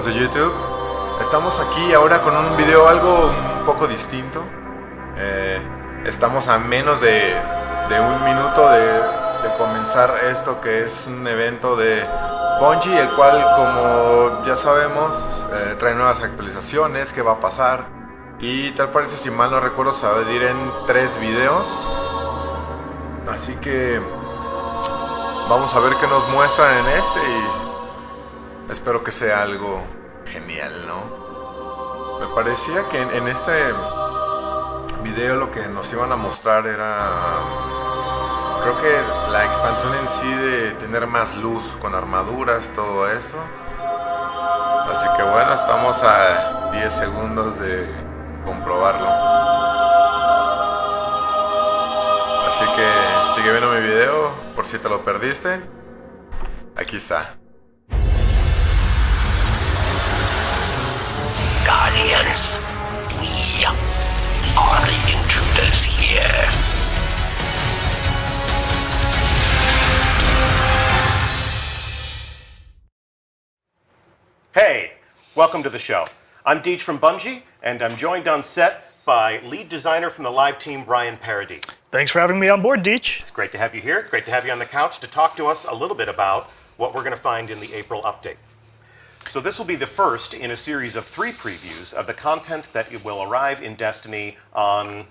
amigos de YouTube. Estamos aquí ahora con un video algo un poco distinto. Estamos a menos de un minuto de comenzar esto, que es un evento de Bungie, el cual, como ya sabemos, trae nuevas actualizaciones, qué va a pasar. Y tal parece, si mal no recuerdo, se va a dividir en 3 videos. Así que vamos a ver qué nos muestran en este y espero que sea algo genial, ¿no? Me parecía que en este video lo que nos iban a mostrar era, creo que la expansión en sí de tener más luz con armaduras, todo esto. Así que bueno, estamos a 10 segundos de comprobarlo. Así que sigue viendo mi video por si te lo perdiste. Aquí está. Guardians, we are the intruders here. Hey, welcome to the show. I'm Deej from Bungie, and I'm joined on set by lead designer from the live team, Brian Paradis. Thanks for having me on board, Deej. It's great to have you here. Great to have you on the couch to talk to us a little bit about what we're going to find in the April update. So this will be the first in a series of 3 previews of the content that will arrive in Destiny on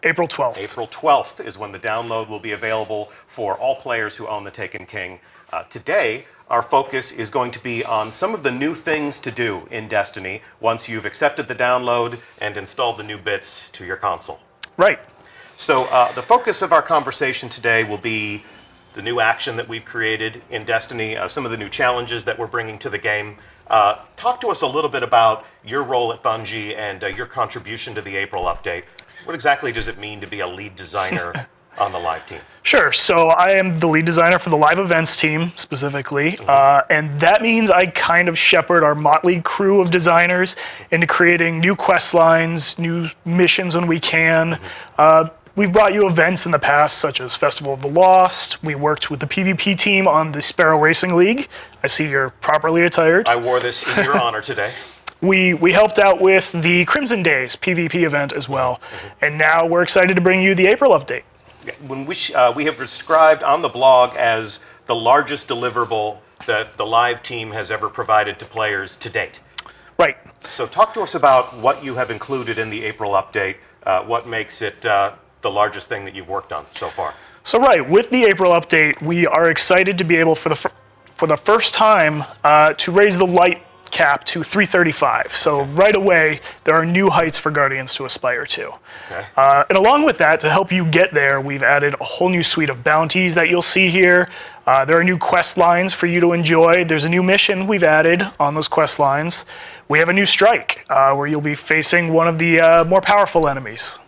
April 12th. April 12th is when the download will be available for all players who own the Taken King. Today, our focus is going to be on some of the new things to do in Destiny once you've accepted the download and installed the new bits to your console. Right. So the focus of our conversation today will be the new action that we've created in Destiny, some of the new challenges that we're bringing to the game. Talk to us a little bit about your role at Bungie and your contribution to the April update. What exactly does it mean to be a lead designer on the live team? Sure. So I am the lead designer for the live events team specifically, and that means I kind of shepherd our motley crew of designers into creating new quest lines, new missions when we can. We've brought you events in the past, such as Festival of the Lost. We worked with the PvP team on the Sparrow Racing League. I see you're properly attired. I wore this in your honor today. We helped out with the Crimson Days PvP event as well, and now we're excited to bring you the April update. When we have described on the blog as the largest deliverable that the live team has ever provided to players to date. Right. So talk to us about what you have included in the April update, what makes it the largest thing that you've worked on so far. So right, with the April update, we are excited to be able for the first time to raise the light cap to 335. So right away, there are new heights for Guardians to aspire to. Okay. And along with that, to help you get there, we've added a whole new suite of bounties that you'll see here. There are new quest lines for you to enjoy. There's a new mission we've added on those quest lines. We have a new strike where you'll be facing one of the more powerful enemies.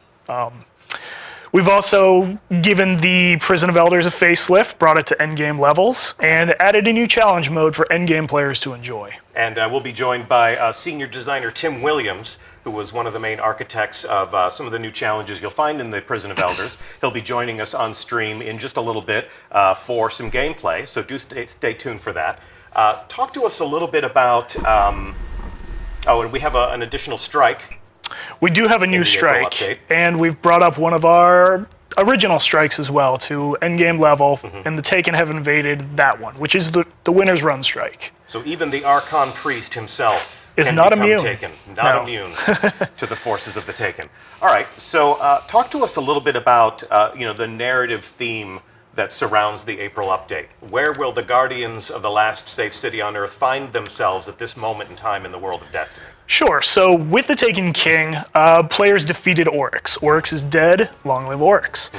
We've also given the Prison of Elders a facelift, brought it to endgame levels, and added a new challenge mode for endgame players to enjoy. And we'll be joined by senior designer Tim Williams, who was one of the main architects of some of the new challenges you'll find in the Prison of Elders. He'll be joining us on stream in just a little bit for some gameplay, so do stay tuned for that. Talk to us a little bit about, and we have an additional strike. We do have a new strike, and we've brought up one of our original strikes as well to endgame level, and the Taken have invaded that one, which is the winner's run strike. So even the Archon priest himself is can not become immune. Taken, not immune to the forces of the Taken. All right, so talk to us a little bit about the narrative theme that surrounds the April update. Where will the Guardians of the last safe city on Earth find themselves at this moment in time in the world of Destiny? Sure. So with the Taken King, players defeated Oryx. Oryx is dead. Long live Oryx.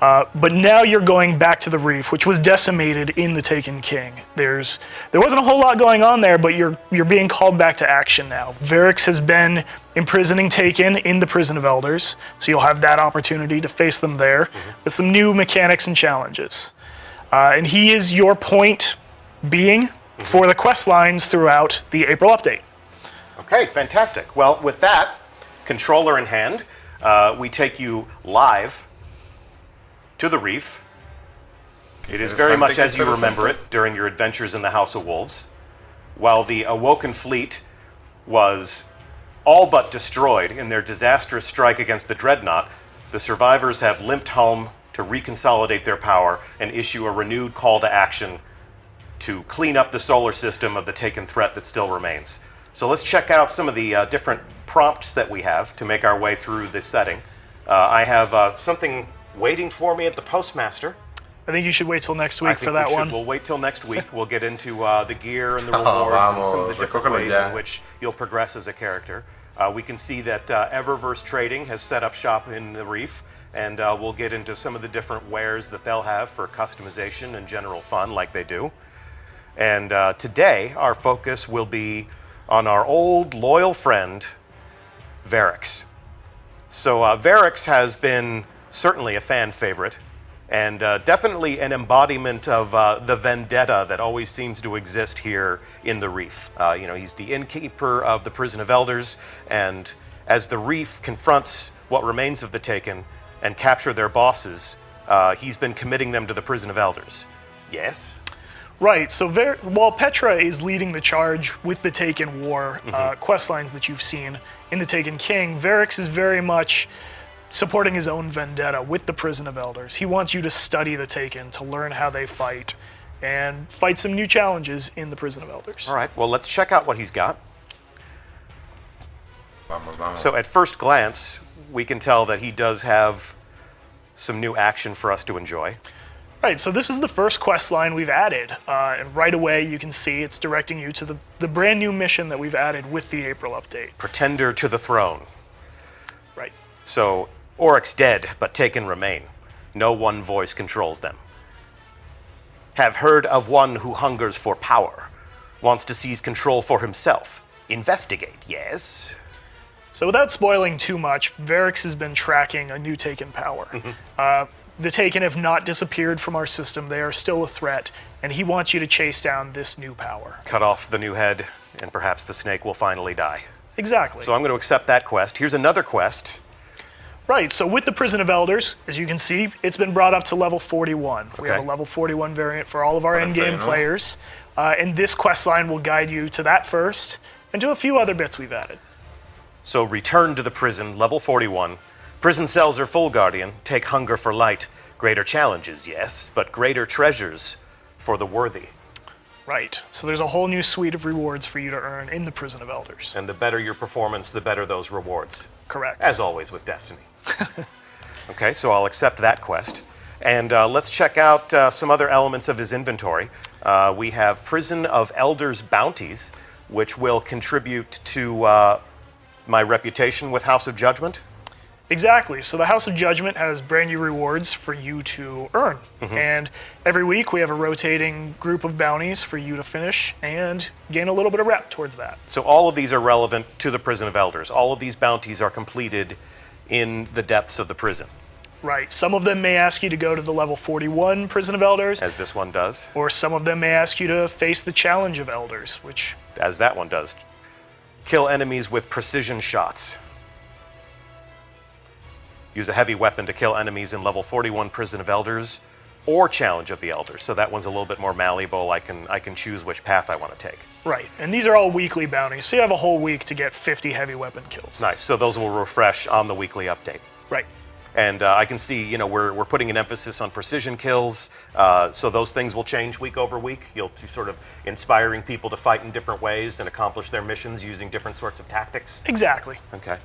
But now you're going back to the Reef, which was decimated in the Taken King. There wasn't a whole lot going on there, but you're being called back to action now. Varix has been imprisoning Taken in the Prison of Elders, so you'll have that opportunity to face them there with some new mechanics and challenges. And he is your point being for the quest lines throughout the April update. Okay, fantastic. Well, with that, controller in hand, we take you live to the Reef. It is very much as you remember it during your adventures in the House of Wolves. While the Awoken fleet was all but destroyed in their disastrous strike against the Dreadnought, the survivors have limped home to reconsolidate their power and issue a renewed call to action to clean up the solar system of the taken threat that still remains. So let's check out some of the different prompts that we have to make our way through this setting. I have something waiting for me at the Postmaster. I think you should wait till next week for that one. We'll wait till next week. We'll get into the gear and the rewards and some of the different ways in which you'll progress as a character. We can see that Eververse Trading has set up shop in the Reef, and we'll get into some of the different wares that they'll have for customization and general fun like they do. And today, our focus will be on our old loyal friend, Varix. So Varix has been certainly a fan favorite, and definitely an embodiment of the vendetta that always seems to exist here in the Reef. He's the innkeeper of the Prison of Elders, and as the Reef confronts what remains of the Taken and capture their bosses, he's been committing them to the Prison of Elders. Yes? Right, so while Petra is leading the charge with the Taken War quest lines that you've seen in the Taken King, Varix is very much supporting his own vendetta with the Prison of Elders. He wants you to study the Taken, to learn how they fight, and fight some new challenges in the Prison of Elders. All right, well, let's check out what he's got. Vamos. So at first glance, we can tell that he does have some new action for us to enjoy. Right, so this is the first quest line we've added, and right away you can see it's directing you to the brand new mission that we've added with the April update. Pretender to the throne. Right. So, Oryx dead, but Taken remain. No one voice controls them. Have heard of one who hungers for power, wants to seize control for himself. Investigate, yes? So without spoiling too much, Varix has been tracking a new Taken power. The Taken have not disappeared from our system. They are still a threat, and he wants you to chase down this new power. Cut off the new head, and perhaps the snake will finally die. Exactly. So I'm going to accept that quest. Here's another quest. Right, so with the Prison of Elders, as you can see, it's been brought up to level 41. We have a level 41 variant for all of our in-game players, and this quest line will guide you to that first, and to a few other bits we've added. So return to the prison, level 41. Prison cells are full, Guardian. Take hunger for light. Greater challenges, yes, but greater treasures for the worthy. Right, so there's a whole new suite of rewards for you to earn in the Prison of Elders. And the better your performance, the better those rewards. Correct. As always with Destiny. Okay, so I'll accept that quest. And let's check out some other elements of his inventory. We have Prison of Elders bounties, which will contribute to my reputation with House of Judgment. Exactly. So the House of Judgment has brand new rewards for you to earn. And every week we have a rotating group of bounties for you to finish and gain a little bit of rep towards that. So all of these are relevant to the Prison of Elders. All of these bounties are completed in the depths of the prison. Right. Some of them may ask you to go to the level 41 Prison of Elders. As this one does. Or some of them may ask you to face the Challenge of Elders, which... As that one does. Kill enemies with precision shots. Use a heavy weapon to kill enemies in level 41 Prison of Elders or Challenge of the Elders. So that one's a little bit more malleable. I can choose which path I want to take. Right, and these are all weekly bounties, so you have a whole week to get 50 heavy weapon kills. Nice, so those will refresh on the weekly update. Right. And I can see, we're putting an emphasis on precision kills, so those things will change week over week. You'll see sort of inspiring people to fight in different ways and accomplish their missions using different sorts of tactics. Exactly. Okay.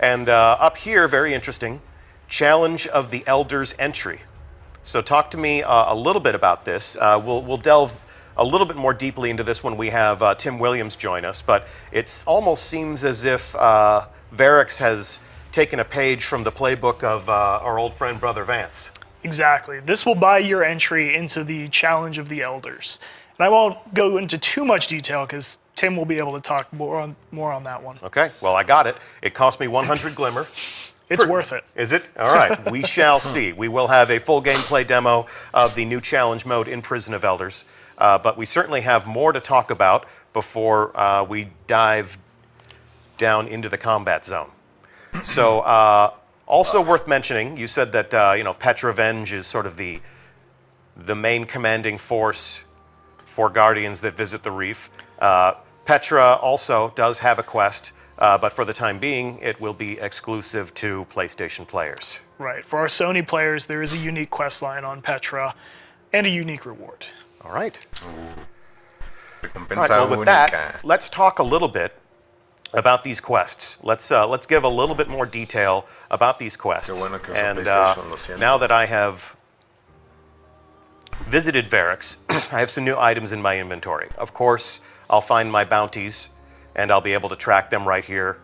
And up here, very interesting, Challenge of the Elders entry. So talk to me a little bit about this. We'll delve a little bit more deeply into this when we have Tim Williams join us, but it almost seems as if Varix has taken a page from the playbook of our old friend Brother Vance. Exactly. This will buy your entry into the Challenge of the Elders. And I won't go into too much detail because Tim will be able to talk more on that one. Okay, well, I got it. It cost me 100 Glimmer. It's worth it. Is it? All right, we shall see. We will have a full gameplay demo of the new challenge mode in Prison of Elders, but we certainly have more to talk about before we dive down into the combat zone. So, also worth mentioning, you said that Petravenge is sort of the main commanding force for Guardians that visit the reef. Petra also does have a quest, but for the time being, it will be exclusive to PlayStation players. Right. For our Sony players, there is a unique quest line on Petra and a unique reward. All right. Recompensa All right, well, with única. that, let's talk a little bit about these quests. Let's give a little bit more detail about these quests. Qué bueno que uso And PlayStation, lo siento. now that I have visited Varix, I have some new items in my inventory. Of course, I'll find my bounties, and I'll be able to track them right here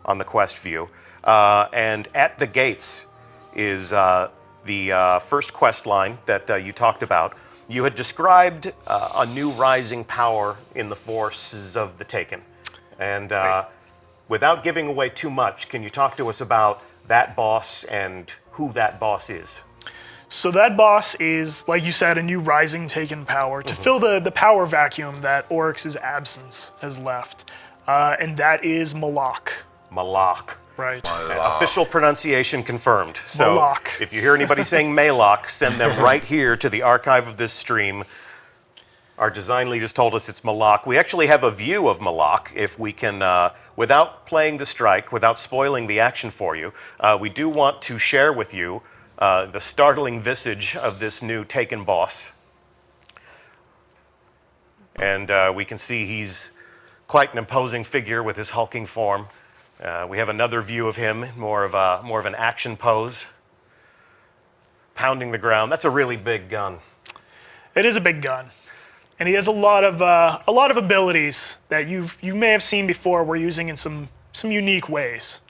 on the quest view. And at the gates is the first quest line that you talked about. You had described a new rising power in the forces of the Taken. And without giving away too much, can you talk to us about that boss and who that boss is? So that boss is, like you said, a new rising Taken power to fill the power vacuum that Oryx's absence has left. And that is Malak. Malak. Right. Official pronunciation confirmed. So Malak. if you hear anybody saying Malak, send them right here to the archive of this stream. Our design lead has told us it's Malak. We actually have a view of Malak if we can, without playing the strike, without spoiling the action for you, we do want to share with you the startling visage of this new Taken boss. And we can see he's quite an imposing figure with his hulking form. We have another view of him, more of an action pose, pounding the ground. That's a really big gun. It is a big gun. And he has a lot of abilities that you may have seen before. We're using in some unique ways.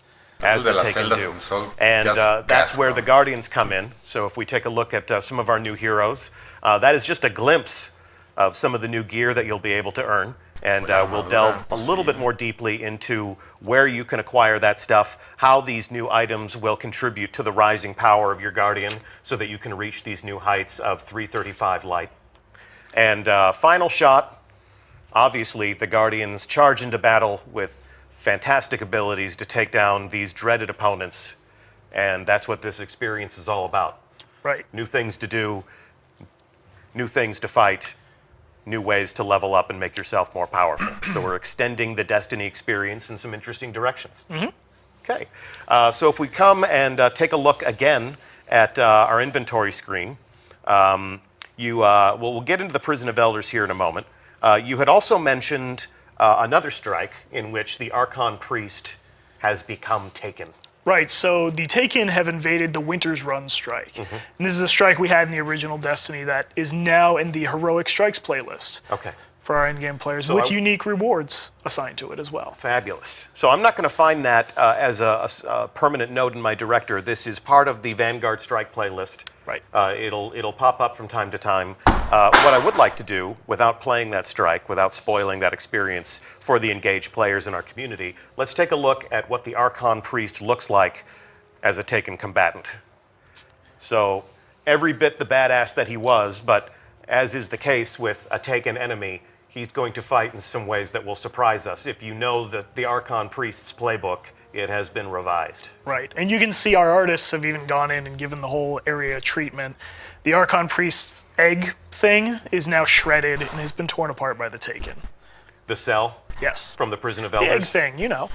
As de the las Taken celdas do. en sol. And Gas- that's gas where gun. the Guardians come in. So if we take a look at some of our new heroes, that is just a glimpse of some of the new gear that you'll be able to earn. And we'll delve a little bit more deeply into where you can acquire that stuff, how these new items will contribute to the rising power of your Guardian so that you can reach these new heights of 335 light. And final shot, obviously the Guardians charge into battle with fantastic abilities to take down these dreaded opponents. And that's what this experience is all about. Right. New things to do, new things to fight, new ways to level up and make yourself more powerful. So we're extending the Destiny experience in some interesting directions. Okay, so if we come and take a look again at our inventory screen, we'll get into the Prison of Elders here in a moment. You had also mentioned another strike in which the Archon Priest has become Taken. Right, so the Taken have invaded the Winter's Run strike. And this is a strike we had in the original Destiny that is now in the Heroic Strikes playlist Okay. for our in-game players, So with unique rewards assigned to it as well. Fabulous. So I'm not going to find that as a permanent note in my director. This is part of the Vanguard Strike playlist. Right. It'll pop up from time to time. What I would like to do, without playing that strike, without spoiling that experience for the engaged players in our community, let's take a look at what the Archon Priest looks like as a Taken combatant. So every bit the badass that he was, but as is the case with a Taken enemy, he's going to fight in some ways that will surprise us. If you know that the Archon Priest's playbook, it has been revised. Right, and you can see our artists have even gone in and given the whole area a treatment. The Archon Priest egg thing is now shredded and has been torn apart by the Taken. The cell Yes. from the Prison of The egg Elders. thing, you know.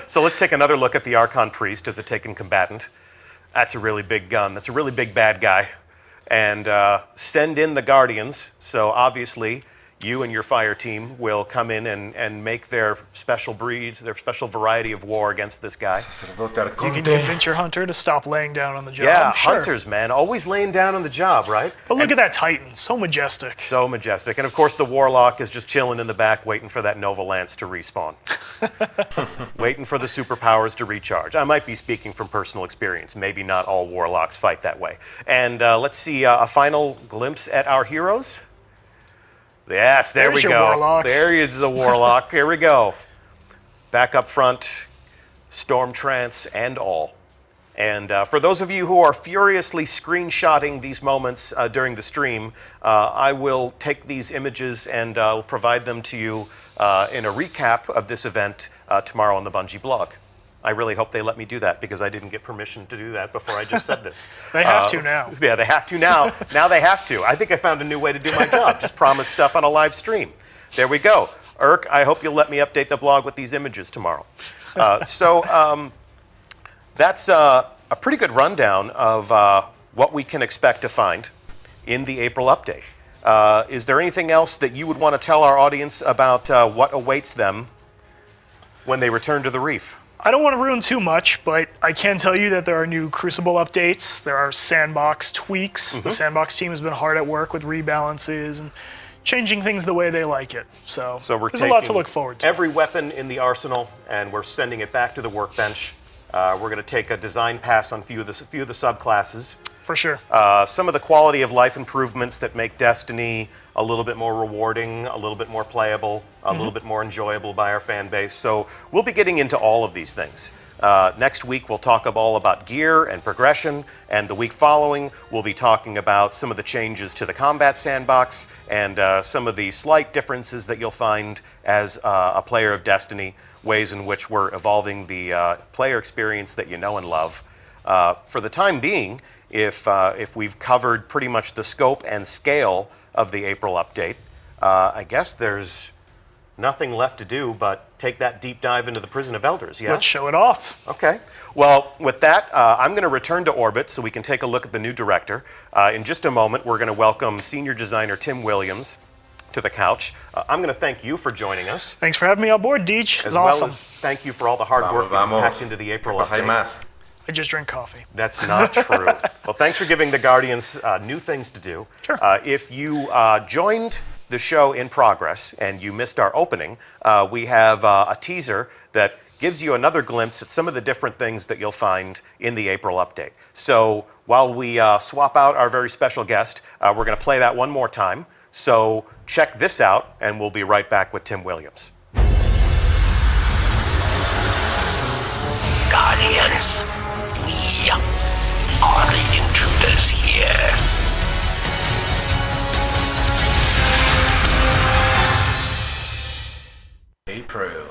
So let's take another look at the Archon Priest as a Taken combatant. That's a really big gun. That's a really big bad guy. And send in the Guardians. So obviously, you and your fire team will come in and make their special breed, their special variety of war against this guy. Sacerdote You can Arconte. convince your hunter to stop laying down on the job. Yeah, sure. hunters, man, always laying down on the job, right? But look at that Titan, so majestic. So majestic. And of course, the Warlock is just chilling in the back, waiting for that Nova Lance to respawn. Waiting for the superpowers to recharge. I might be speaking from personal experience. Maybe not all Warlocks fight that way. And let's see a final glimpse at our heroes. Yes, there we There's your go. Warlock. There is the Warlock. Here we go. Back up front, Storm Trance and all. And for those of you who are furiously screenshotting these moments during the stream, I will take these images and provide them to you in a recap of this event tomorrow on the Bungie blog. I really hope they let me do that because I didn't get permission to do that before I just said this. They have to now. Yeah, they have to now. Now they have to. I think I found a new way to do my job. Just promise stuff on a live stream. There we go. Irk, I hope you'll let me update the blog with these images tomorrow. That's a pretty good rundown of what we can expect to find in the April update. Is there anything else that you would want to tell our audience about what awaits them when they return to the Reef? I don't want to ruin too much, but I can tell you that there are new Crucible updates. There are sandbox tweaks. The sandbox team has been hard at work with rebalances and changing things the way they like it. So we're there's a lot to look forward to. Every weapon in the arsenal, and we're sending it back to the workbench. We're going to take a design pass on a few of the subclasses. For sure. Some of the quality of life improvements that make Destiny a little bit more rewarding, a little bit more playable, a little bit more enjoyable by our fan base. So we'll be getting into all of these things. Next week, we'll talk all about gear and progression, and the week following, we'll be talking about some of the changes to the combat sandbox and some of the slight differences that you'll find as a player of Destiny, ways in which we're evolving the player experience that you know and love. For the time being, if we've covered pretty much the scope and scale of the April update, I guess there's nothing left to do but take that deep dive into the Prison of Elders, yeah? Let's show it off. Okay. Well, with that, I'm going to return to orbit so we can take a look at the new director. In just a moment, we're going to welcome senior designer Tim Williams to the couch. I'm going to thank you for joining us. Thanks for having me on board, Deej. As Awesome. well as thank you for all the hard work that you packed into the April update. I just drink coffee. That's not true. Well, thanks for giving the Guardians new things to do. Sure. If you joined the show in progress and you missed our opening, we have a teaser that gives you another glimpse at some of the different things that you'll find in the April update. So while we swap out our very special guest, we're going to play that one more time. So check this out, and we'll be right back with Tim Williams. Guardians, we are the intruders here. April.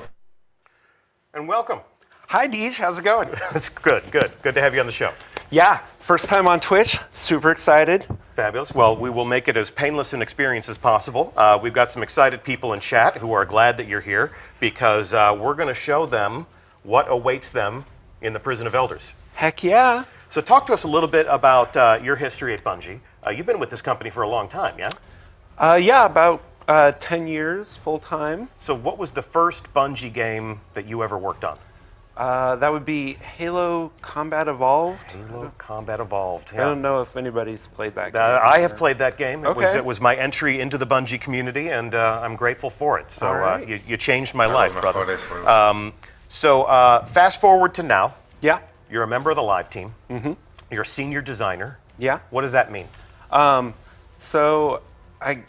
And welcome. Hi, Deej. How's it going? It's good. Good to have you on the show. Yeah, first time on Twitch. Super excited. Fabulous. Well, we will make it as painless an experience as possible. We've got some excited people in chat who are glad that you're here because we're going to show them what awaits them in the Prison of Elders. Heck yeah. So talk to us a little bit about your history at Bungie. You've been with this company for a long time, yeah? Yeah, about 10 years full time. So what was the first Bungie game that you ever worked on? That would be Halo Combat Evolved. Halo Combat Evolved. I Yeah. don't know if anybody's played that game. I have played that game. Okay. It was my entry into the Bungie community, and I'm grateful for it. So All right. you changed my life, brother. Mejores. So fast forward to now. Yeah. You're a member of the live team. Mm-hmm. You're a senior designer. Yeah. What does that mean? So I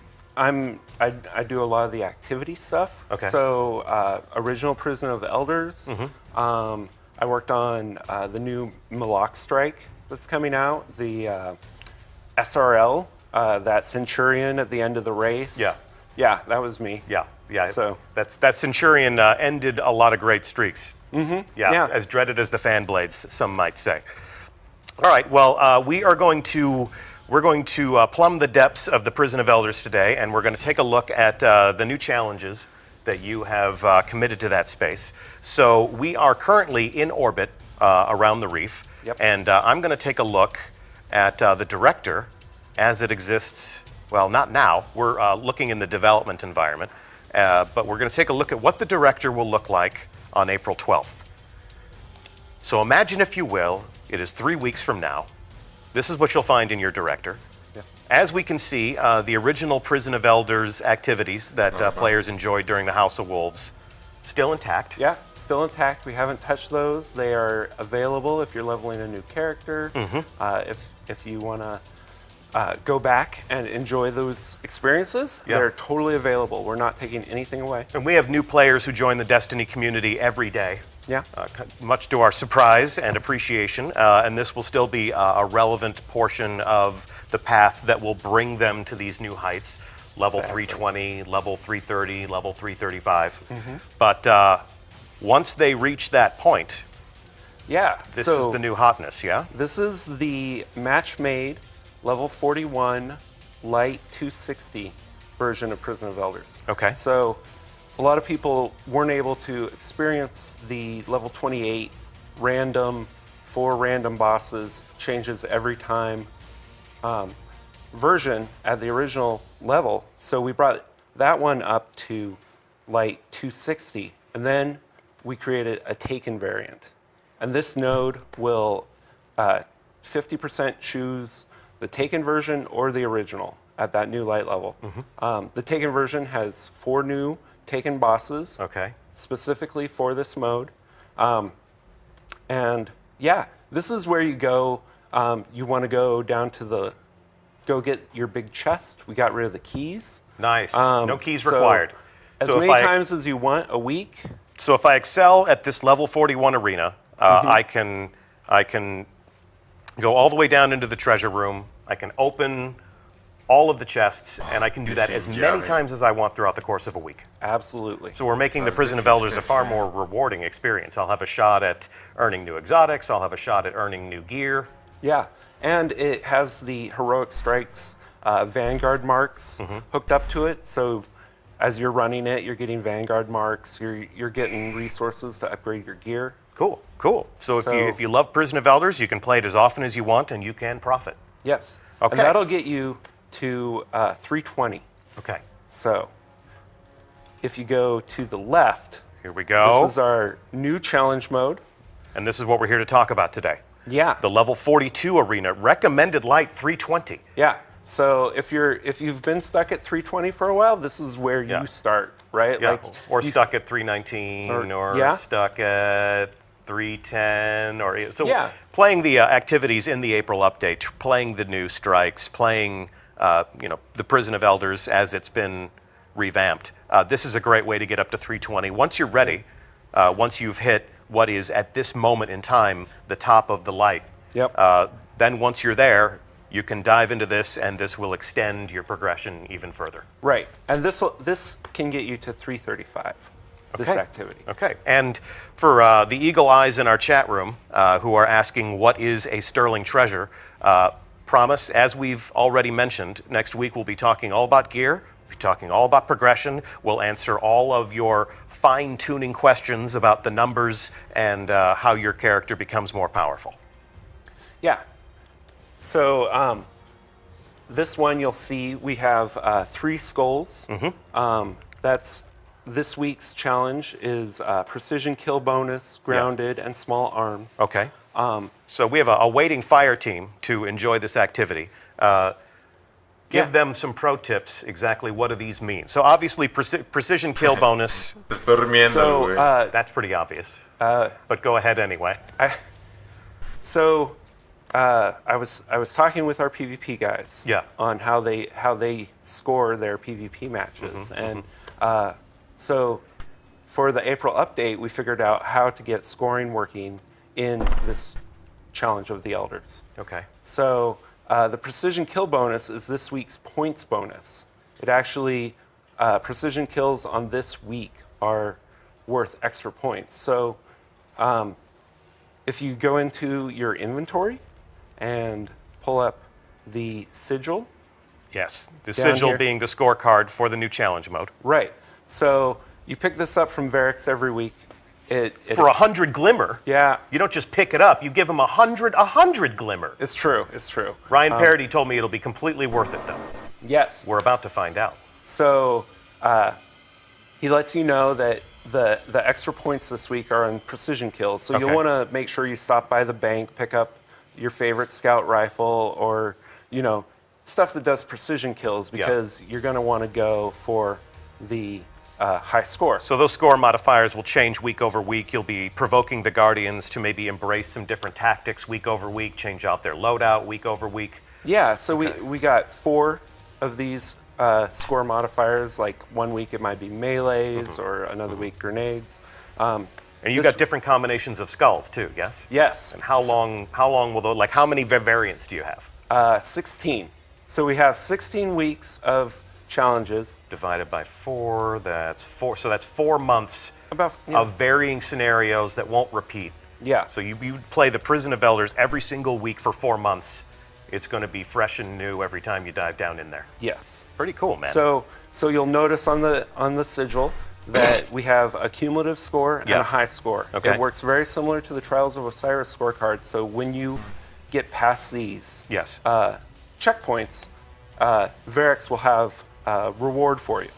do a lot of the activity stuff. Okay. So original Prison of Elders. Mm-hmm. I worked on the new Malak Strike that's coming out. The SRL, that Centurion at the end of the race. Yeah. Yeah, that was me. Yeah. So that Centurion ended a lot of great streaks. Mm-hmm. Yeah. As dreaded as the fan blades, some might say. All right. Well, we're going to plumb the depths of the Prison of Elders today, and we're going to take a look at the new challenges that you have committed to that space. So we are currently in orbit around the Reef, Yep. and I'm going to take a look at the director as it exists. Well, not now. We're looking in the development environment, but we're going to take a look at what the director will look like on April 12th. So imagine, if you will, it is 3 weeks from now. This is what you'll find in your director. Yeah. As we can see, the original Prison of Elders activities that players enjoyed during the House of Wolves, still intact. Yeah, still intact. We haven't touched those. They are available if you're leveling a new character. Mm-hmm. If you want to go back and enjoy those experiences, Yeah. they're totally available. We're not taking anything away. And we have new players who join the Destiny community every day. Yeah. Much to our surprise and appreciation, and this will still be a relevant portion of the path that will bring them to these new heights, level Exactly. 320, level 330, level 335. But once they reach that point, Yeah. This so is the new hotness, yeah? This is the match-made level 41 light 260 version of Prison of Elders. Okay. So a lot of people weren't able to experience the level 28 random, 4 random bosses, changes every time version at the original level. So we brought that one up to light 260, and then we created a Taken variant. And this node will 50% choose the Taken version or the original at that new light level. The Taken version has 4 new Taken bosses Okay. specifically for this mode. And yeah, this is where you go. You want to go down to go get your big chest. We got rid of the keys. Nice. No keys so required. As So many times as you want a week. So if I excel at this level 41 arena, I can go all the way down into the treasure room. I can open all of the chests, and I can do that as many times as I want throughout the course of a week. Absolutely. So we're making the Prison this of Elders is a far more rewarding experience. I'll have a shot at earning new exotics. I'll have a shot at earning new gear. Yeah, and it has the Heroic Strikes Vanguard marks hooked up to it. So as you're running it, you're getting Vanguard marks. You're getting resources to upgrade your gear. Cool, cool. So So- if you love Prison of Elders, you can play it as often as you want, and you can profit. Yes. Okay. And that'll get you to 320. Okay, So if you go to the left, here we go. this is our new challenge mode. And this is what we're here to talk about today. Yeah. The level 42 arena, recommended light 320. Yeah. So if you've been stuck at 320 for a while, this is where Yeah. you start, right? Yeah, Like or stuck at 319, or yeah. stuck at 310, or so. Yeah. Playing the activities in the April update, playing the new strikes, playing the Prison of Elders as it's been revamped. This is a great way to get up to 320. Once you're ready, once you've hit what is at this moment in time the top of the light. Yep. Then once you're there, you can dive into this, and this will extend your progression even further. Right. And this can get you to 335. This Okay. activity. Okay. And for the eagle eyes in our chat room who are asking what is a sterling treasure, promise, as we've already mentioned, next week we'll be talking all about gear, we'll be talking all about progression, we'll answer all of your fine-tuning questions about the numbers and how your character becomes more powerful. Yeah. So this one you'll see we have 3 skulls. That's this week's challenge is precision kill bonus, grounded, and small arms. Okay. So we have a waiting fire team to enjoy this activity. Give them some pro tips, exactly what do these mean. So obviously precision kill bonus, Te estoy riendo, So güey. that's pretty obvious. But go ahead anyway. I was talking with our PvP guys Yeah. on how they score their PvP matches, and so for the April update, we figured out how to get scoring working in this challenge of the Elders. Okay. So the precision kill bonus is this week's points bonus. It actually precision kills on this week are worth extra points. So if you go into your inventory and pull up the sigil. Yes. The Down sigil here. being the scorecard for the new challenge mode. Right. So you pick this up from Varix every week. For 100 glimmer, Yeah, you don't just pick it up, you give them 100 glimmer. it's true. It's true. Ryan Parody told me it'll be completely worth it, though. Yes. We're about to find out. So he lets you know that the extra points this week are on precision kills. So Okay. you'll want to make sure you stop by the bank, pick up your favorite scout rifle, or stuff that does precision kills, because you're going to want to go for the high score. So those score modifiers will change week over week. You'll be provoking the Guardians to maybe embrace some different tactics week over week, change out their loadout week over week. Yeah, so we got 4 of these score modifiers. Like one week it might be melees, or another week grenades. And you This- got different combinations of skulls too, yes? Yes. And how long will those, like how many variants do you have? 16. So we have 16 weeks of challenges. Divided by 4, that's 4. So that's 4 months About of varying scenarios that won't repeat. Yeah. So you play the Prison of Elders every single week for 4 months. It's going to be fresh and new every time you dive down in there. Yes. Pretty cool, man. So you'll notice on the sigil that we have a cumulative score and Yeah. a high score. Okay. It works very similar to the Trials of Osiris scorecard. So when you get past these yes. checkpoints, Varix will have a reward for you.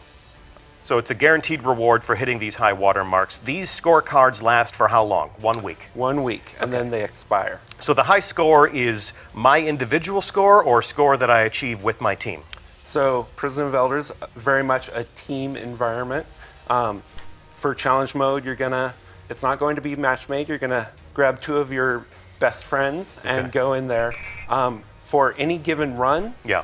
So it's a guaranteed reward for hitting these high water marks. These scorecards last for how long? 1 week. 1 week, and then they expire. So the high score is my individual score or score that I achieve with my team? So Prison of Elders, very much a team environment. For challenge mode, it's not going to be match made. You're gonna grab 2 of your best friends and go in there. For any given run, Yeah.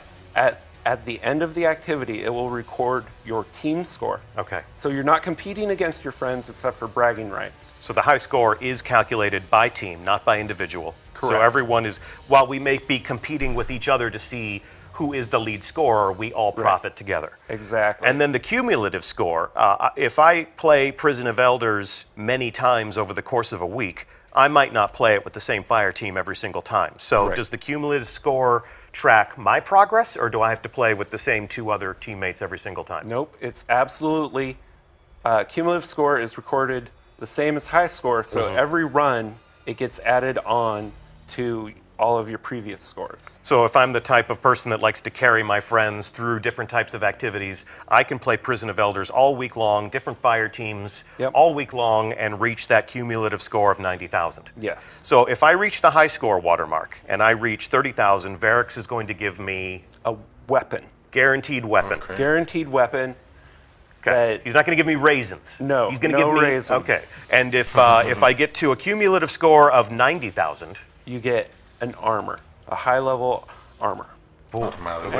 at the end of the activity, it will record your team score. Okay. So you're not competing against your friends except for bragging rights. So the high score is calculated by team, not by individual. So Correct. everyone is, while we may be competing with each other to see who is the lead scorer, we all profit together. Exactly. And then the cumulative score, if I play Prison of Elders many times over the course of a week, I might not play it with the same fire team every single time. So Right. does the cumulative score track my progress, or do I have to play with the same 2 other teammates every single time? Nope, it's absolutely, cumulative score is recorded the same as high score, so every run, it gets added on to all of your previous scores. So if I'm the type of person that likes to carry my friends through different types of activities, I can play Prison of Elders all week long, different fire teams, Yep. all week long, and reach that cumulative score of 90,000. Yes. So if I reach the high score watermark and I reach 30,000, Varix is going to give me A weapon, guaranteed weapon. Okay. guaranteed weapon. Okay. That- He's not going to give me raisins. No, He's going to no give me raisins. Okay. And if I get to a cumulative score of 90,000, You get an armor, a high-level armor. Automatically.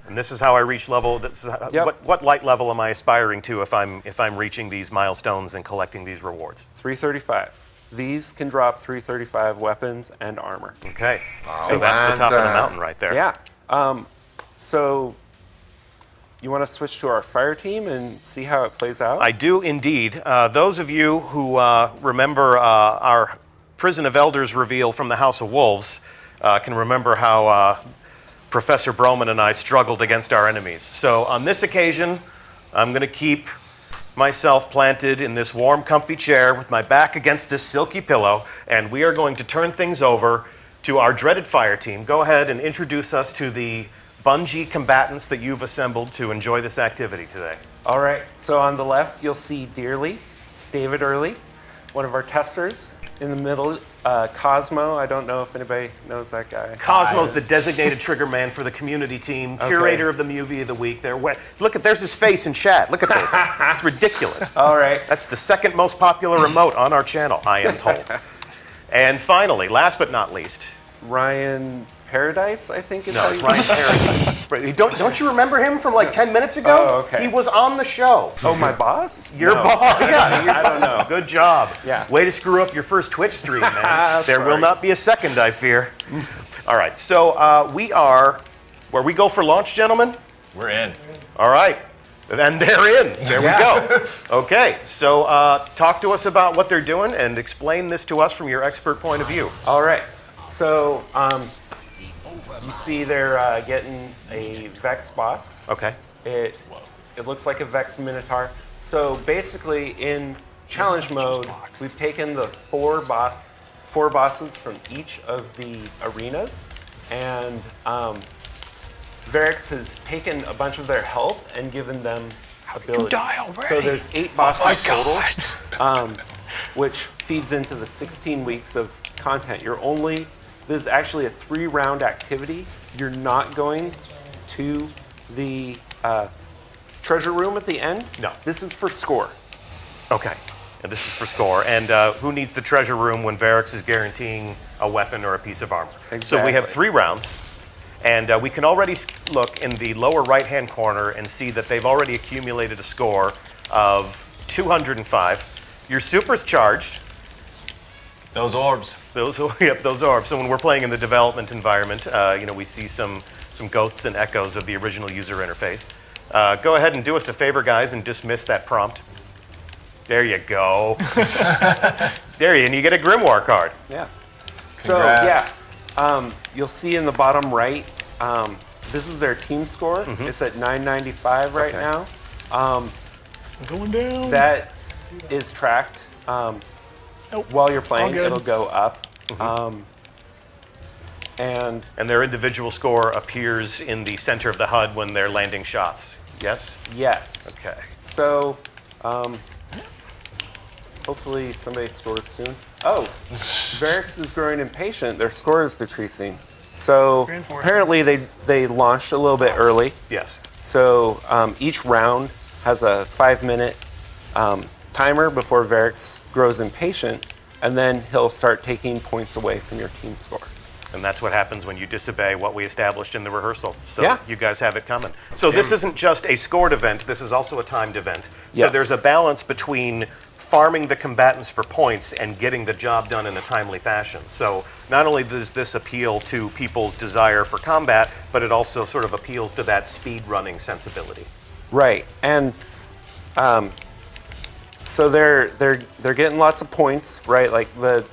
and this is how I reach level. This is how, Yep. what light level am I aspiring to if I'm reaching these milestones and collecting these rewards? 335. These can drop 335 weapons and armor. Okay, so that's the top of the mountain right there. Yeah. So you want to switch to our fire team and see how it plays out? I do indeed. Those of you who remember our Prison of Elders reveal from the House of Wolves can remember how Professor Broman and I struggled against our enemies. So on this occasion, I'm going to keep myself planted in this warm, comfy chair with my back against this silky pillow, and we are going to turn things over to our dreaded fire team. Go ahead and introduce us to the Bungie combatants that you've assembled to enjoy this activity today. All right. So on the left, you'll see Dearly, David Early, one of our testers. In the middle, Cosmo. I don't know if anybody knows that guy. Cosmo's the designated trigger man for the community team, curator of the movie of the week. Look at, there's his face in chat. Look at this. It's ridiculous. All right. That's the second most popular remote on our channel, I am told. And finally, last but not least, Ryan Paradise, I think is no, how it's you Ryan Paradise. Right, don't you remember him from like 10 minutes ago? Oh, okay. He was on the show. Oh, my boss? Your No. boss. Yeah, I don't know. Good job. Yeah. Way to screw up your first Twitch stream, man. There will Sorry. not be a second, I fear. All right, so we are where we go for launch, gentlemen. We're in. All right. And they're in. There we go. Okay, so talk to us about what they're doing and explain this to us from your expert point of view. All right. So you see they're getting a Vex boss. Okay. It looks like a Vex Minotaur. So basically, in challenge mode, we've taken the four bosses from each of the arenas, and Varix has taken a bunch of their health and given them abilities. die already? So there's 8 bosses total, which feeds into the 16 weeks of content. This is actually a 3-round activity. You're not going to the treasure room at the end. No. This is for score. Okay. And this is for score. And who needs the treasure room when Varix is guaranteeing a weapon or a piece of armor? So we have Exactly. 3 rounds. And we can already look in the lower right-hand corner and see that they've already accumulated a score of 205. Your super's charged. Those orbs. Those orbs. So when we're playing in the development environment, we see some ghosts and echoes of the original user interface. Go ahead and do us a favor, guys, and dismiss that prompt. There you go. And you get a Grimoire card. Yeah. So Congrats. you'll see in the bottom right, this is their team score. It's at 995 right now. Going down. That is tracked. While you're playing, good. it'll go up. And their individual score appears in the center of the HUD when they're landing shots. Yes? yes. Okay. So hopefully somebody scores soon. Oh, Varix is growing impatient. Their score is decreasing. So Reinforcements. apparently they launched a little bit early. Yes. So each round has a 5-minute timer before Varix grows impatient, and then he'll start taking points away from your team score. And that's what happens when you disobey what we established in the rehearsal. So Yeah. you guys have it coming. So this isn't just a scored event, this is also a timed event. So Yes. there's a balance between farming the combatants for points and getting the job done in a timely fashion. So not only does this appeal to people's desire for combat, but it also sort of appeals to that speed running sensibility. Right, and so they're getting lots of points, right? Like the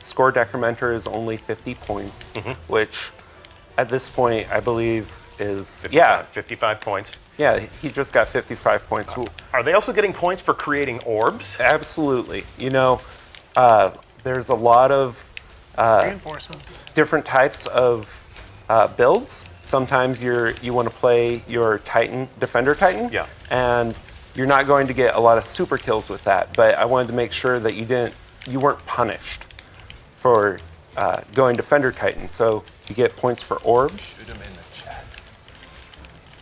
score decrementer is only 50 points, which at this point I believe is 55 points. yeah, he just got 55 points. Are they also getting points for creating orbs? Absolutely, you know, there's a lot of Reinforcements. different types of builds. Sometimes you want to play your Titan, Defender Titan, Yeah. and you're not going to get a lot of super kills with that. But I wanted to make sure that you weren't punished for going Defender Titan. So you get points for orbs.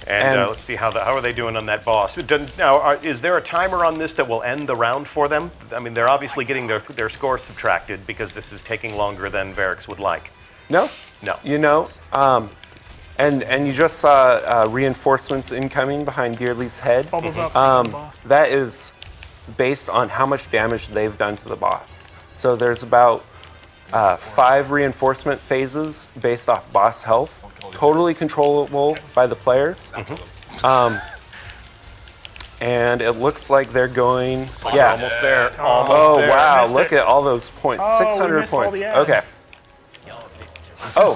And And- let's see how are they doing on that boss. Now, is there a timer on this that will end the round for them? I mean, they're obviously getting their score subtracted because this is taking longer than Varix would like. No, No. you know, and you just saw reinforcements incoming behind Dearly's head. Bubbles up. Boss. That is based on how much damage they've done to the boss. So there's about 5 reinforcement phases based off boss health, totally controllable by the players. And it looks like they're going. Yeah. Almost there. Oh Almost there. wow! Missed Look it. at all those points. Oh, we 600 missed all points. the Okay. ads. Oh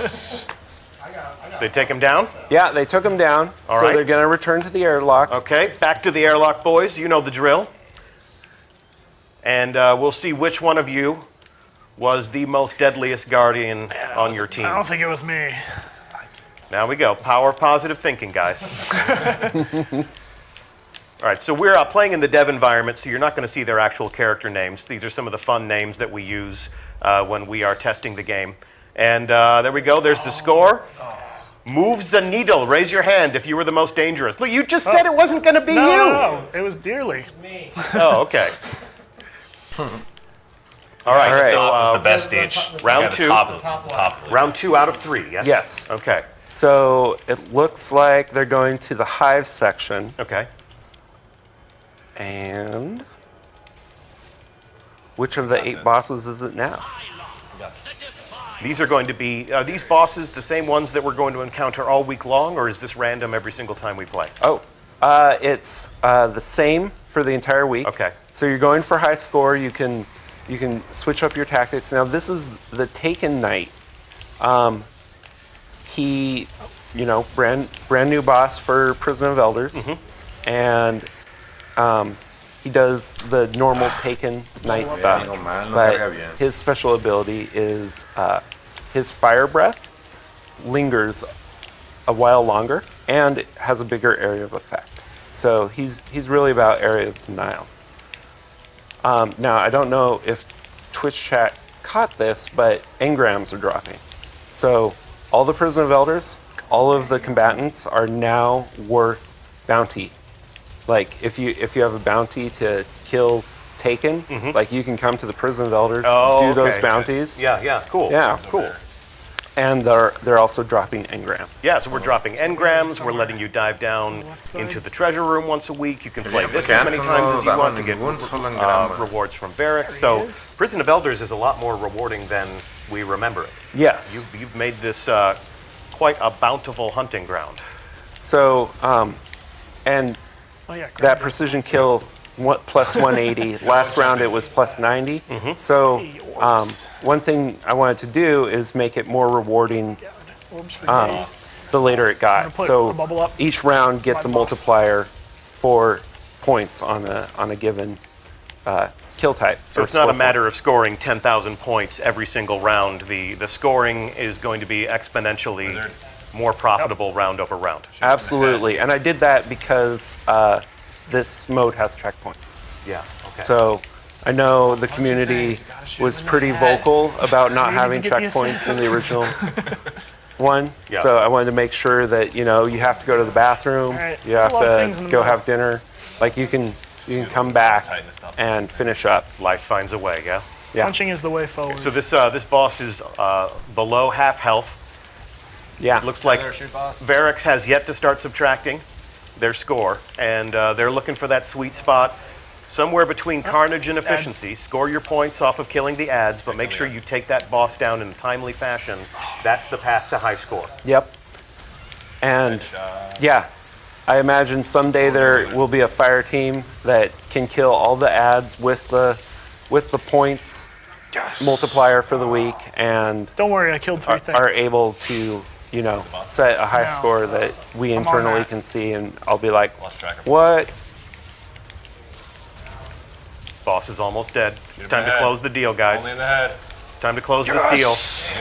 They take him down. yeah, they took him down. All So right. they're going to return to the airlock. Okay, back to the airlock, boys. You know the drill. And we'll see which one of you was the most deadliest guardian on your team. I don't think it was me. Now we go. Power of positive thinking, guys. All right, so we're playing in the dev environment, so you're not going to see their actual character names. These are some of the fun names that we use when we are testing the game. And there we go. There's the score. Moves the needle. Raise your hand if you were the most dangerous. Look, you just said it wasn't going to be you. No, it was Dearly. Oh, okay. All right, right. so This is the best stage. round Yeah, the two. top of the round 2 out of 3, yes? Yes. Okay, So it looks like they're going to the hive section. okay. And which of the 8 bosses is it now? These are going to be, are these bosses the same ones that we're going to encounter all week long, or is this random every single time we play? Oh, it's the same for the entire week. Okay. So you're going for high score. You can switch up your tactics. Now this is the Taken Knight. He, you know, brand new boss for Prison of Elders, and he does the normal Taken Knight stuff. no man, no carga But bien. his special ability is his fire breath lingers a while longer and it has a bigger area of effect. So he's really about area of denial. Now I don't know if Twitch chat caught this, but engrams are dropping. So all the Prison of Elders, all of the combatants are now worth bounty. Like if you have a bounty to kill Taken, like you can come to the Prison of Elders, do those okay. bounties. Yeah, cool. Yeah. Cool. And they're also dropping engrams. Yeah, so we're dropping engrams, we're letting you dive down into the treasure room once a week. You can play this as many times as you want to get rewards from Varix. So Prison of Elders is a lot more rewarding than we remember it. Yes. You've made this quite a bountiful hunting ground. So, and Oh yeah. that precision kill plus 180. Last round it was plus 90. So one thing I wanted to do is make it more rewarding Orbs for days. the later it got. put a So bubble up. each round gets a My buff. multiplier for points on a given kill type. So it's not a matter of scoring 10,000 points every single round. The scoring is going to be exponentially more profitable round over round. Absolutely, and I did that because this mode has checkpoints. Yeah. Okay. So I know the community was pretty vocal about not having get the checkpoints in the original one. Yeah. So I wanted to make sure that you have to go to the bathroom, Right. you have There's a lot of things in to the go middle. have dinner. Like you can come back and finish up. Life finds a way. Yeah. Yeah. Punching is the way forward. So this boss is below half health. Yeah. Looks like Varix has yet to start subtracting their score, and they're looking for that sweet spot somewhere between carnage and efficiency. Score your points off of killing the ads, but make sure you take that boss down in a timely fashion. That's the path to high score. Yep. And yeah, I imagine someday there will be a fire team that can kill all the ads with the points multiplier for the week and Don't worry, I killed 3 things. are able to set a high No. score that we on internally that. can see, and I'll be like, track of what? Boss is almost dead. It's him time in to the head. close the deal, guys. Only in the head. It's time to close this deal.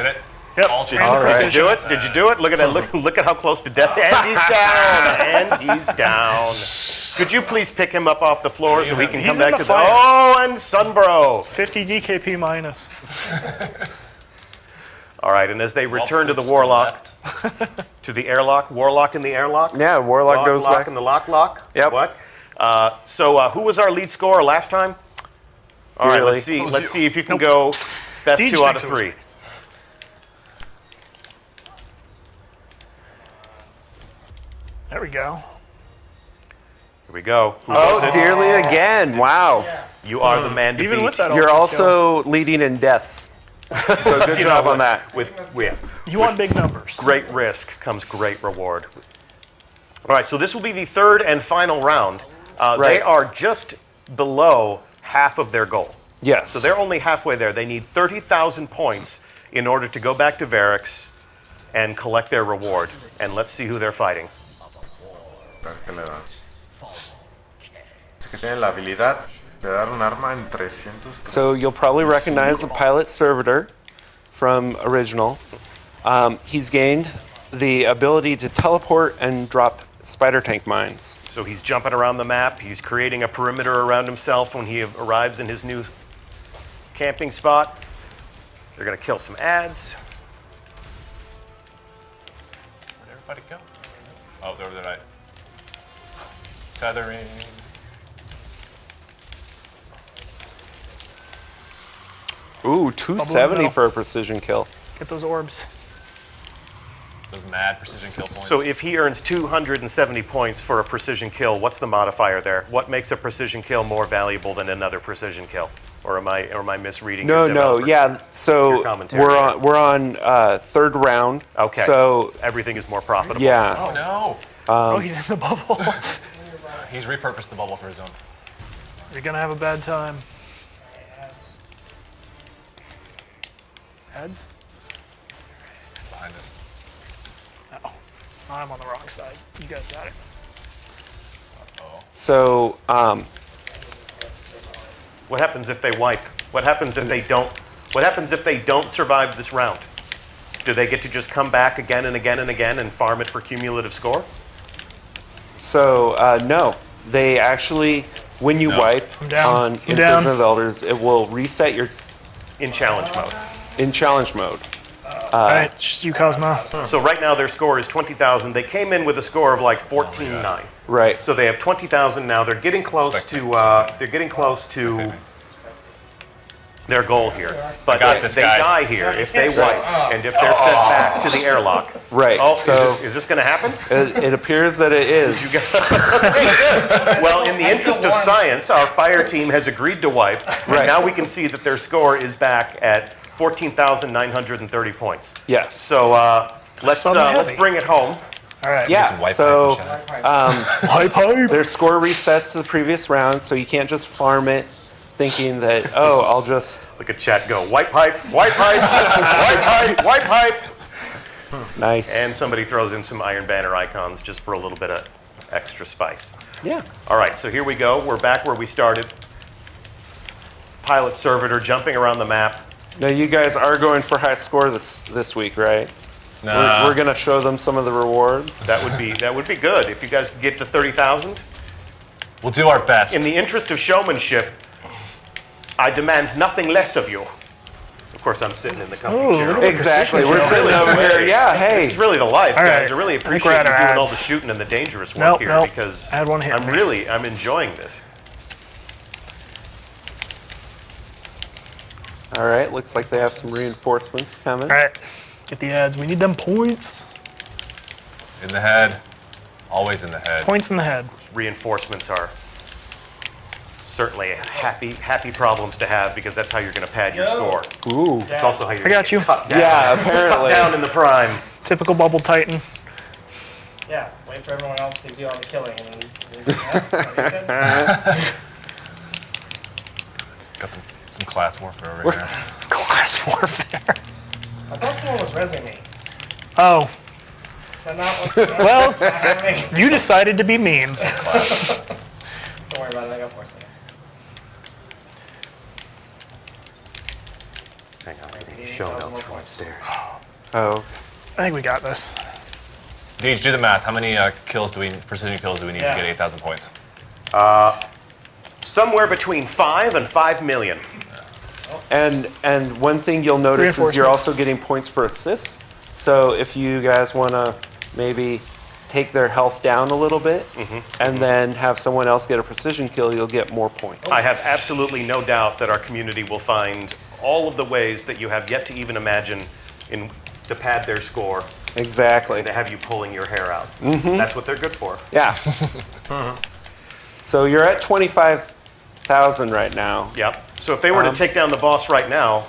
Hit it. Yep. All and All right. Did you do it? Did you do it? Look at that. Look at how close to death. And he's down. And he's down. Could you please pick him up off the floor so we can come He's in back the to the... fire. Oh, and Sunbro. 50 DKP minus. All right, and as they return to the Warlock, to the airlock, Warlock in the airlock? Yeah, Warlock goes Lock back. in the lock? Yep. What? So who was our lead scorer last time? All right, Really? let's see. Let's see if you can go best Deej 2 out of thinks it was 3. There we go. Here we go. Who was Oh, it? dearly again. Wow. You are the man to Even beat. with that, You're ultimate also leading in deaths. So good job on that. With yeah, kill. You want big numbers. great risk comes great reward. All right, so this will be the 3rd and final round. They Right. are just below half of their goal. Yes. So they're only halfway there. They need 30,000 points in order to go back to Varix and collect their reward. And let's see who they're fighting. A ver qué le da. Es que tiene la habilidad de dar un arma en 300. So you'll probably recognize the pilot servitor from original. He's gained the ability to teleport and drop spider tank mines. So he's jumping around the map. He's creating a perimeter around himself when he arrives in his new camping spot. They're going to kill some ads. Where'd everybody go? Oh, they're over there, right. Tethering. Ooh, 270 middle. for a precision kill. Get those orbs. Those mad precision kill points. So if he earns 270 points for a precision kill, what's the modifier there? What makes a precision kill more valuable than another precision kill? Or am I misreading? No, your no, developer? yeah. So Your commentary. we're on 3rd round. Okay. So Everything is more profitable. yeah, Oh no! Oh, he's in the bubble. He's repurposed the bubble for his own. You're gonna have a bad time. Heads? Behind us. Oh, I'm on the wrong side. You guys got it. so What happens if they wipe? What happens if they don't? What happens if they don't survive this round? Do they get to just come back again and again and again and farm it for cumulative score? no, they actually when you wipe down. on I'm down. Prison of Elders, it will reset your In challenge mode. in challenge mode. All right, just you, Cosmo. So right now their score is 20,000. They came in with a score of like 14.9. Right. So they have 20,000 now. They're getting close to their goal here. But got if this, they guys. die here, if they wipe, and if they're sent back to the airlock. Right. Oh, So is this going to happen? it appears that it is. Well, in the interest of science, our fire team has agreed to wipe. Right. And now we can see that their score is back at 14,930 points. Yes. So let's Something let's heavy. bring it home. All right. Yeah, White so pipe and Pipe, pipe. their score resets to the previous round, so you can't just farm it thinking that, oh, I'll just... Look at chat go, white pipe, white pipe, white pipe, white pipe. Nice. And somebody throws in some Iron Banner icons just for a little bit of extra spice. yeah. All right, so here we go. We're back where we started. Pilot servitor jumping around the map. Now, you guys are going for high score this week, right? Nah. We're going to show them some of the rewards. That would be good if you guys could get to 30,000. We'll do our best. In the interest of showmanship, I demand nothing less of you. Of course, I'm sitting in the comfy Ooh, chair. look at Exactly. Precision We're skill. sitting over here. Yeah, This is hey. really the life, All guys. right. I really I think appreciate we're you at our doing all the ads. shooting and the dangerous work Nope, here nope. because I had one hit me. I'm enjoying this. All right, looks like they have some reinforcements coming. All right. Get the ads. We need them points. In the head. Always in the head. Points in the head. Reinforcements are certainly happy problems to have because that's how you're going to pad your score. Ooh. It's also how you're I got you. cut down, Yeah, cut apparently. down in the prime. Typical bubble titan. Yeah, wait for everyone else to do all the killing and then what he said? Got some class warfare over here. Class warfare. I thought someone was resing me. Oh, Is that not what's well, not happening? you decided to be mean. Don't worry about it, I got 4 seconds. Hang on, I'm getting show notes from upstairs. Oh, I think we got this. Deej, do the math. How many precision kills do we need Yeah. to get 8,000 points? Somewhere between 5 and 5 million. and one thing you'll notice is you're also getting points for assists. So if you guys want to maybe take their health down a little bit and then have someone else get a precision kill, you'll get more points. I have absolutely no doubt that our community will find all of the ways that you have yet to even imagine to pad their score Exactly. and to have you pulling your hair out. That's what they're good for. Yeah. So you're at 25,000 right now. Yep. So if they were to take down the boss right now,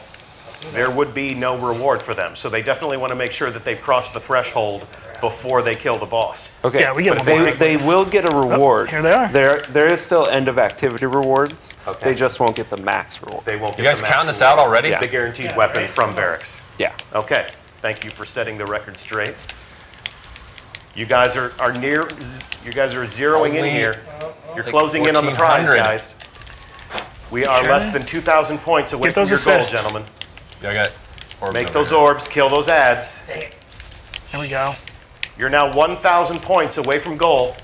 there would be no reward for them. So they definitely want to make sure that they've crossed the threshold before they kill the boss. Okay. Yeah, we get but one more. they will get a reward. here they are. There is still end of activity rewards. Okay. They just won't get the max reward. They won't You get guys the max counting this reward. out already? Yeah. The guaranteed weapon from Barracks. Yeah. Okay. Thank you for setting the record straight. You guys are zeroing in Only here. You're like closing in on the prize, 1,400. guys. We are less than 2,000 points away Get from those your goal, assists. gentlemen. Yeah, I got orbs Make over those here. orbs, kill those ads. Here we go. You're now 1,000 points away from goal.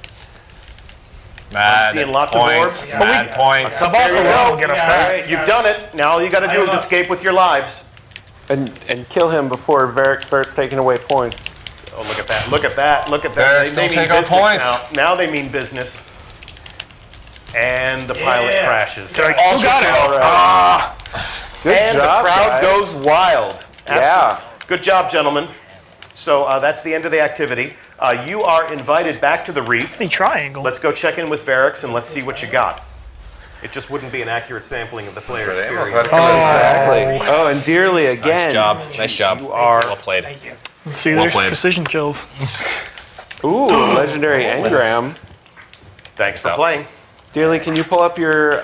Mad seeing lots of points. orbs. Mad points. The boss There you alone go. will get us All there. right, you've done it. Now all you got to do is escape with your lives. And kill him before Varric starts taking away points. Oh, look at that! Look at that! Look at that! Barracks, don't take our business points. now. Now they mean business. And the pilot crashes. Who got it? Good And job, the crowd guys. goes wild. Yeah. Good job, gentlemen. So that's the end of the activity. You are invited back to the reef. Any triangle. Let's go check in with Varrics and let's see what you got. It just wouldn't be an accurate sampling of the player Veremos, experience. a ver qué les- Exactly. Oh, and Dearly again. Nice job. Nice job. You are- well played. See, Well there's played. precision kills. Ooh, legendary engram. Thanks for So- playing. Dearly, can you pull up your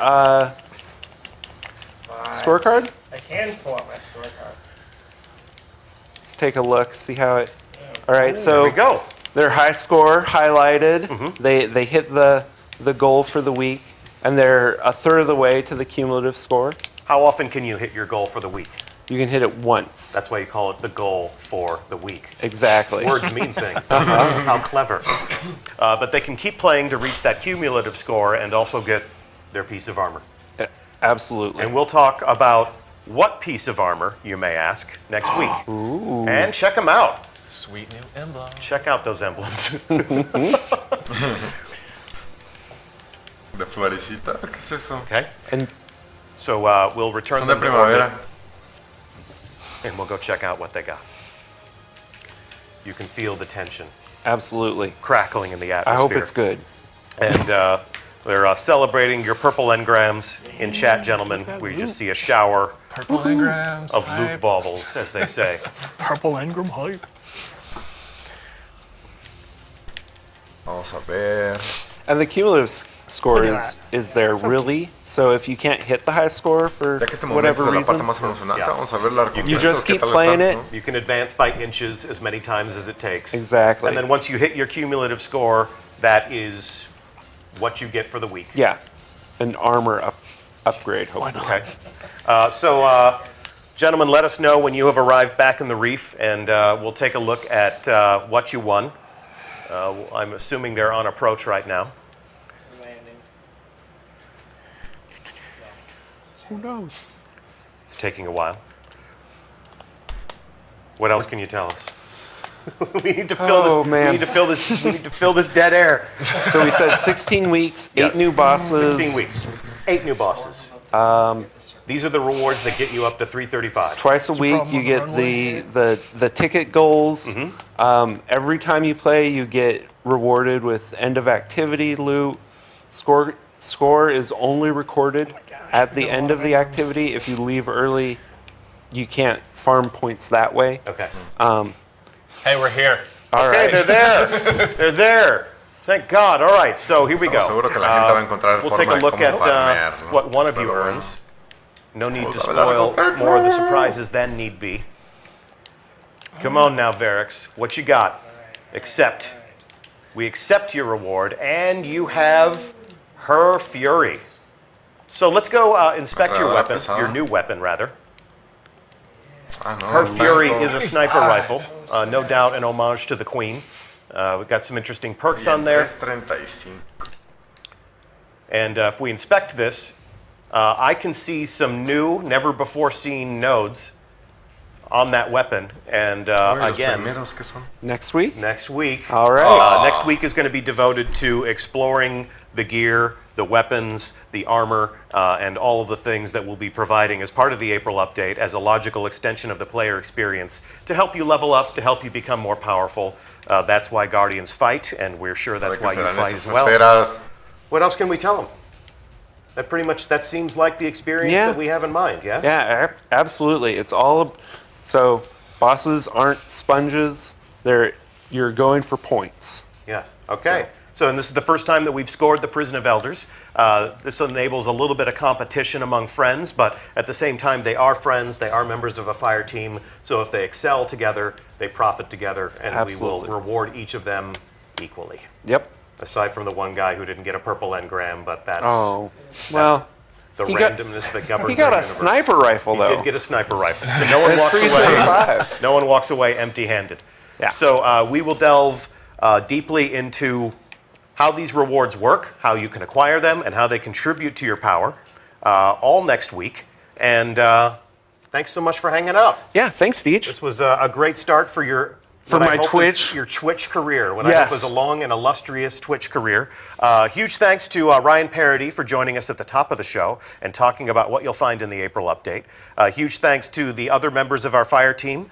scorecard? I can pull up my scorecard. Let's take a look, see how it. All right, There so we go. their high score highlighted. They hit the goal for the week, and they're a third of the way to the cumulative score. How often can you hit your goal for the week? You can hit it once. That's why you call it the goal for the week. Exactly. Words mean things. How clever. But they can keep playing to reach that cumulative score and also get their piece of armor. Absolutely. And we'll talk about what piece of armor, you may ask, next week. Ooh. And check them out. Sweet new emblem. Check out those emblems. De florecita, ¿qué es eso? Okay? And So we'll return Son de them to orbit, primavera. and we'll go check out what they got. You can feel the tension absolutely. crackling in the I atmosphere. hope it's good. And they're celebrating your purple engrams in chat, gentlemen. We just see a shower Purple engrams. of loot baubles, as they say. Purple engram hype. Vamos a ver. And the cumulative score Look at is there really. So if you can't hit the high score for Ya que este momento whatever es la parte reason, más emocionante, Yeah. vamos a ver las recompensas. you just qué keep tal playing están, it. ¿no? You can advance by inches as many times as it takes. Exactly. And then once you hit your cumulative score, that is what you get for the week. Yeah, an armor upgrade, hopefully. Okay. Gentlemen, let us know when you have arrived back in the reef, and we'll take a look at what you won. I'm assuming they're on approach right now. Landing. Who knows? It's taking a while. What else can you tell us? We need to fill Oh, this. man. We need to fill this. We need to fill this dead air. So we said 16 weeks, 8 Yes. new bosses. 16 weeks, 8 new bosses. These are the rewards that get you up to 335. Twice a week, problem you on get the the ticket goals. Mm-hmm. Every time you play, you get rewarded with end of activity loot. Score is only recorded at the end of the activity. If you leave early, you can't farm points that way. Okay. Hey, we're here. All Okay, right. they're there. They're there. Thank God. All right, so here we go. Estamos seguros que la gente va a encontrar We'll forma take a de look cómo at farmear, ¿no? what one of you Pero bueno. earns. No need to Vamos a ver la spoil recompensa. more of the surprises than need be. Come on now, Varix. What you got? Accept. We accept your reward, and you have her fury. So let's go inspect your Cargadora weapon, pesada. your new weapon, rather. Ah, no, Her el fury básico. is a sniper rifle, no doubt an homage to the Queen. We've got some interesting perks Y on en there. 335. And if we inspect this, I can see some new, never before seen nodes on that weapon. And Oye, los again, primeros, ¿qué son? Next week? next week, All right. next week is going to be devoted to exploring the gear, the weapons, the armor, and all of the things that we'll be providing as part of the April update as a logical extension of the player experience to help you level up, to help you become more powerful. That's why Guardians fight, and we're sure that's ¿Para qué why you serán fight esas as well. esferas? What else can we tell them? That seems like the experience Yeah. that we have in mind, yes? Yeah, absolutely. It's all so bosses aren't sponges. You're going for points. Yes. Okay. So, and this is the first time that we've scored the Prison of Elders. This enables a little bit of competition among friends, but at the same time, they are friends. They are members of a fire team. So if they excel together, they profit together, and Absolutely. we will reward each of them equally. Yep. Aside from the one guy who didn't get a purple engram, but that's Oh, well, the he got- randomness that governs he got our a universe. sniper rifle He though. did get a sniper rifle. So no one It's walks away. 335. No one walks away empty-handed. Yeah. So we will delve deeply into how these rewards work, how you can acquire them, and how they contribute to your power, all next week. And thanks so much for hanging out. Yeah, thanks, Deej. This was a great start for your For what I my hope is Twitch. your Twitch career. What I hope Yes. was a long and illustrious Twitch career. Huge thanks to Ryan Parody for joining us at the top of the show and talking about what you'll find in the April update. Huge thanks to the other members of our fire team,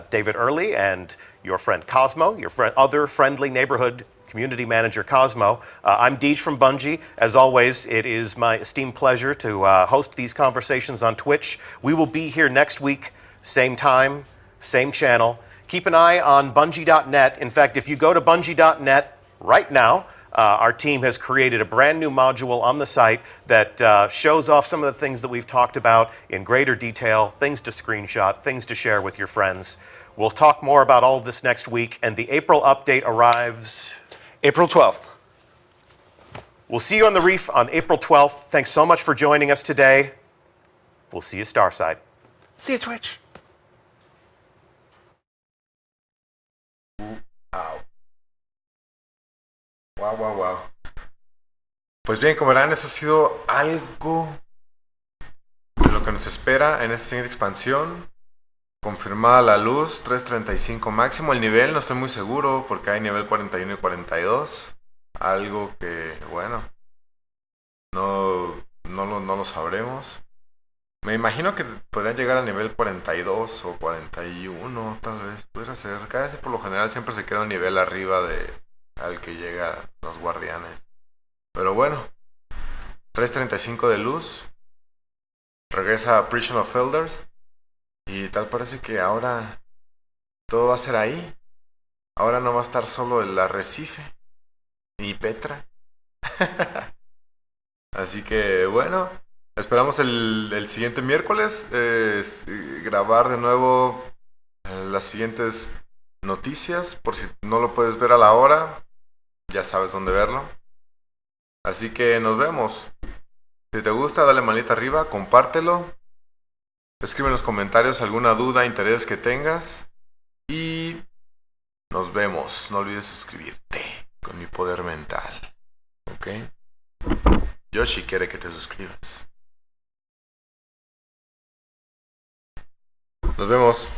David Early and your friend Cosmo, your other friendly neighborhood community manager Cosmo. I'm Deej from Bungie. As always, it is my esteemed pleasure to host these conversations on Twitch. We will be here next week, same time, same channel. Keep an eye on Bungie.net. In fact, if you go to Bungie.net right now, our team has created a brand new module on the site that shows off some of the things that we've talked about in greater detail, things to screenshot, things to share with your friends. We'll talk more about all of this next week, and the April update arrives April 12th. We'll see you on the reef on April 12th. Thanks so much for joining us today. We'll see you Starside. See you, Twitch. Wow, wow, wow. Pues bien, como verán, eso ha sido algo de lo que nos espera en esta siguiente expansión. Confirmada la luz, 335 máximo. El nivel no estoy muy seguro porque hay nivel 41 y 42. Algo que, bueno, no lo sabremos. Me imagino que podrían llegar al nivel 42 o 41, tal vez. Pudiera ser. Cada vez por lo general siempre se queda un nivel arriba de al que llega los guardianes. Pero bueno, 335 de luz. Regresa a Prison of Elders. Y tal parece que ahora todo va a ser ahí. Ahora no va a estar solo el arrecife. Ni Petra. Así que bueno, esperamos el siguiente miércoles grabar de nuevo las siguientes noticias. Por si no lo puedes ver a la hora, ya sabes dónde verlo. Así que nos vemos. Si te gusta, dale manita arriba, compártelo. Escribe en los comentarios alguna duda, interés que tengas. Y nos vemos. No olvides suscribirte con mi poder mental. ¿Ok? Yoshi quiere que te suscribas. Nos vemos.